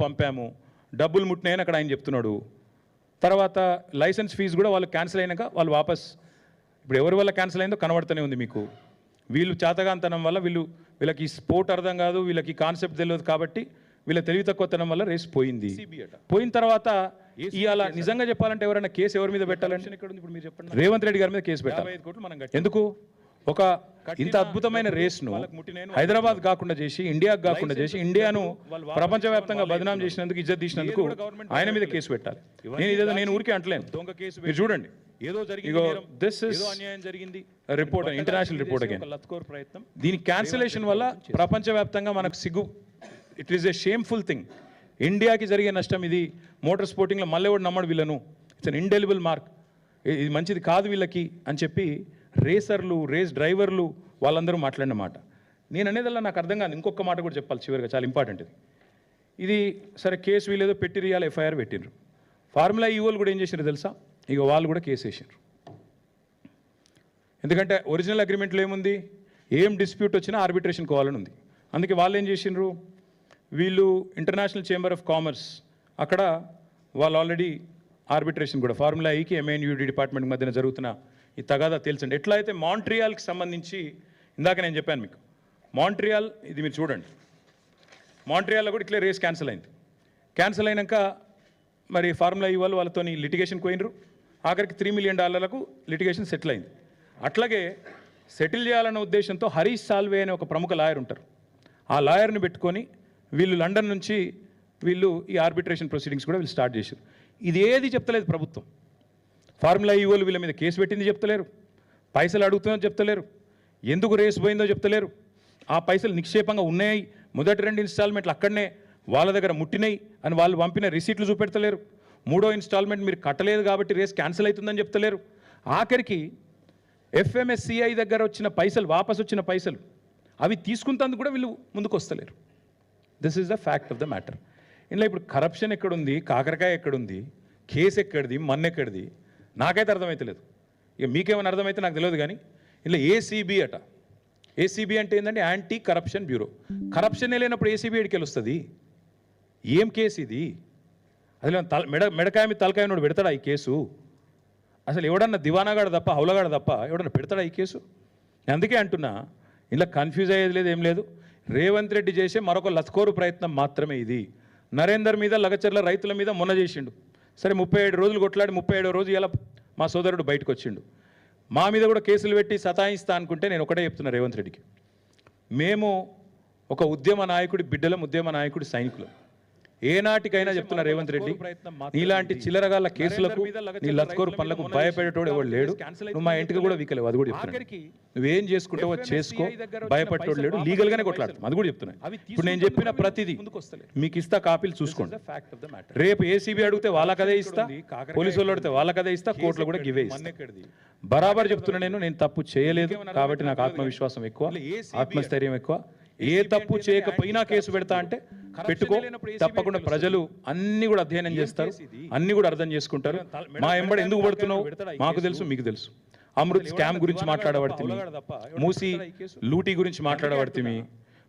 పంపాము, డబ్బులు ముట్టినాయని అక్కడ ఆయన చెప్తున్నాడు. తర్వాత లైసెన్స్ ఫీజు కూడా వాళ్ళు క్యాన్సిల్ అయినాక వాళ్ళు వాపస్, ఇప్పుడు ఎవరి వల్ల క్యాన్సిల్ అయిందో కనబడుతూనే ఉంది మీకు. వీళ్ళు చేతగాంతనం వల్ల వీళ్ళకి స్పోర్ట్ అర్థం కాదు, వీళ్ళకి కాన్సెప్ట్ తెలియదు కాబట్టి వీళ్ళ తెలివి తక్కువతనం వల్ల రేస్ పోయింది. పోయిన తర్వాత ఇవాళ నిజంగా చెప్పాలంటే ఎవరైనా కేసు ఎవరి మీద పెట్టాలంటే రేవంత్ రెడ్డి గారి మీద కేసు పెట్టాలి. ఎందుకు? ఒక ఇంత అద్భుతమైన రేస్ను హైదరాబాద్ కాకుండా చేసి, ఇండియాకు కాకుండా చేసి, ఇండియాను ప్రపంచవ్యాప్తంగా బదనాం చేసినందుకు, ఇజ్జత్ తీసినందుకు ఆయన మీద కేసు పెట్టాలి. నేను ఊరికే అంటలేను, మీరు చూడండి. This is report, international report again. దీని క్యాన్సిలేషన్ వల్ల ప్రపంచవ్యాప్తంగా మనకు సిగ్గు. It is a shameful thing. ఇండియాకి జరిగే నష్టం ఇది. మోటార్ స్పోర్టింగ్లో మళ్ళీ కూడా నమ్మడు వీళ్ళను. It's an indelible mark. ఇది మంచిది కాదు వీళ్ళకి అని చెప్పి రేసర్లు, రేస్ డ్రైవర్లు వాళ్ళందరూ మాట్లాడిన మాట. నేను అనేదల్లా నాకు అర్థం కాదు. ఇంకొక మాట కూడా చెప్పాలి చివరిగా, చాలా ఇంపార్టెంట్ ఇది. సరే కేసు వీళ్ళేదో పెట్టిరియాలి, ఎఫ్ఐఆర్ పెట్టినరు. ఫార్ములా ఈవోలు కూడా ఏం చేసినారు తెలుసా? ఇక వాళ్ళు కూడా కేసు వేసారు. ఎందుకంటే ఒరిజినల్ అగ్రిమెంట్లో ఏముంది? ఏం డిస్ప్యూట్ వచ్చినా ఆర్బిట్రేషన్ కోవాలని ఉంది. అందుకే వాళ్ళు ఏం చేసినారు? వీళ్ళు ఇంటర్నేషనల్ చేంబర్ ఆఫ్ కామర్స్, అక్కడ వాళ్ళు ఆల్రెడీ ఆర్బిట్రేషన్ కూడా ఫార్ములా ఈకి ఎంఎన్యూడి డిపార్ట్మెంట్ మధ్యన జరుగుతున్న ఈ తగాదా తేల్చండి. ఎట్లా అయితే మాంట్రియాల్కి సంబంధించి ఇందాక నేను చెప్పాను మీకు, మాంట్రియాల్ ఇది మీరు చూడండి. మాంట్రియాల్లో కూడా ఇట్లే రేస్ క్యాన్సిల్ అయింది. క్యాన్సిల్ అయినాక మరి ఫార్ములా ఈ వాళ్ళతో లిటిగేషన్ పోయినరు. ఆఖరికి $3 million లిటిగేషన్ సెటిల్ అయింది. అట్లాగే సెటిల్ చేయాలన్న ఉద్దేశంతో హరీష్ సాల్వే అనే ఒక ప్రముఖ లాయర్ ఉంటారు. ఆ లాయర్ని పెట్టుకొని వీళ్ళు లండన్ నుంచి వీళ్ళు ఈ ఆర్బిట్రేషన్ ప్రొసీడింగ్స్ కూడా వీళ్ళు స్టార్ట్ చేశారు. ఇది ఏది చెప్తలేదు ప్రభుత్వం. ఫార్ములా ఈవోలు వీళ్ళ మీద కేసు పెట్టింది చెప్తలేరు, పైసలు అడుగుతుందో చెప్తలేరు, ఎందుకు రేసు పోయిందో చెప్తలేరు, ఆ పైసలు నిక్షేపంగా ఉన్నాయి, మొదటి 2 ఇన్స్టాల్మెంట్లు అక్కడనే వాళ్ళ దగ్గర ముట్టినాయి అని వాళ్ళు పంపిన రిసీట్లు చూపెడతలేరు, 3వ ఇన్స్టాల్మెంట్ మీరు కట్టలేదు కాబట్టి రేస్ క్యాన్సిల్ అవుతుందని చెప్తలేరు. ఆఖరికి FMSCI దగ్గర వచ్చిన పైసలు, వాపసు వచ్చిన పైసలు అవి తీసుకుంటందుకు కూడా వీళ్ళు ముందుకు వస్తలేరు. This is the fact of the matter. ఇందులో ఇప్పుడు కరప్షన్ ఎక్కడుంది, కాకరకాయ ఎక్కడుంది, కేసు ఎక్కడిది, మన్ను ఎక్కడిది, నాకైతే అర్థమవుతలేదు. ఇక మీకేమైనా అర్థమైతే నాకు తెలియదు. కానీ ఇలా ACB అట. ACB అంటే ఏంటంటే యాంటీ కరప్షన్ బ్యూరో. కరప్షనే లేనప్పుడు ACB ఎడికి వస్తుంది? ఏం కేసు ఇది? అసలు మెడకాయ మీద తలకాయ నోడు పెడతాడా ఈ కేసు? అసలు ఎవడన్నా దివానాగాడు తప్ప, హౌలగాడు తప్ప ఎవడన్నా పెడతాడా ఈ కేసు? నేను అందుకే అంటున్నా, ఇలా కన్ఫ్యూజ్ అయ్యేది లేదు, ఏం లేదు. రేవంత్ రెడ్డి చేసే మరొక లత్కోరు ప్రయత్నం మాత్రమే ఇది. నరేందర్ మీద, లగచర్ల రైతుల మీద మొన్న చేసిండు. సరే 37 రోజులు కొట్లాడి 37వ రోజు ఇలా మా సోదరుడు బయటకు వచ్చిండు. మా మీద కూడా కేసులు పెట్టి సతాయిస్తా అనుకుంటే నేను ఒకటే చెప్తున్నా రేవంత్ రెడ్డికి, మేము ఒక ఉద్యమ నాయకుడి బిడ్డలం, ఉద్యమ నాయకుడి సైనికులు. ఏనాటికైనా చెప్తున్నా రేవంత్ రెడ్డి, నీలాంటి చిల్లరగాళ్ళ కేసులకు, నీ లత్కోరు పనులకు భయపడేటోడు ఎవడు లేడు. నువ్వు మా ఇంటికి కూడా వీకలేవు, అది కూడా చెప్తున్నా. నువ్వేం చేసుకుంటావో చేసుకో, భయపడేటోడు లేడు. లీగల్గానే కొట్లాడుతాం, అది కూడా చెప్తున్నా. ఇప్పుడు నేను చెప్పిన ప్రతిదీ మీకు ఇస్తా, కాపీలు చూసుకోండి. రేపు ACB అడిగితే వాళ్ళకదే ఇస్తా, పోలీసు వాళ్ళు అడిగితే వాళ్ళకదే ఇస్తా, కోర్టులో కూడా గివే ఇస్తా. బరాబర్ చెప్తున్నా. నేను తప్పు చేయలేదు కాబట్టి నాకు ఆత్మవిశ్వాసం ఎక్కువ, ఆత్మస్థైర్యం ఎక్కువ. ఏ తప్పు చేయకపోయినా కేసు పెడతా అంటే పెట్టుకో, తప్పకుండా ప్రజలు అన్ని కూడా అధ్యయనం చేస్తారు, అన్ని కూడా అర్థం చేసుకుంటారు. మా ఎంబడి ఎందుకు పడుతున్నావు మాకు తెలుసు, మీకు తెలుసు. అమృత్ స్కామ్ గురించి మాట్లాడబడుతుంది, మూసి లూటీ గురించి మాట్లాడబడుతుంది.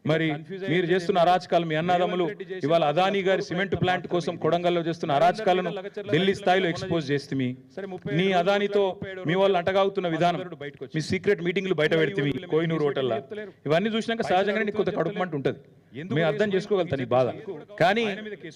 మరి మీరు చేస్తున్న అరాచకాలు, మీ అన్నదమ్ములు ఇవాళ అదానీ గారి సిమెంట్ ప్లాంట్ కోసం కొడంగల్లో చేస్తున్న అరాచకాలను ఢిల్లీ స్థాయిలో ఎక్స్పోజ్ చేస్తుంది. మీ అదానీతో మీ వాళ్ళు అంటగాగుతున్న విధానం, మీ సీక్రెట్ మీటింగ్లు బయట పెడుతుంది కోహినూర్ హోటల్లో. ఇవన్నీ చూసినాక సహజంగానే నీకు కొంత కడుపుమంట ఉంటుంది. మీరు అర్థం చేసుకోగలుగుతాను ఈ బాధ. కానీ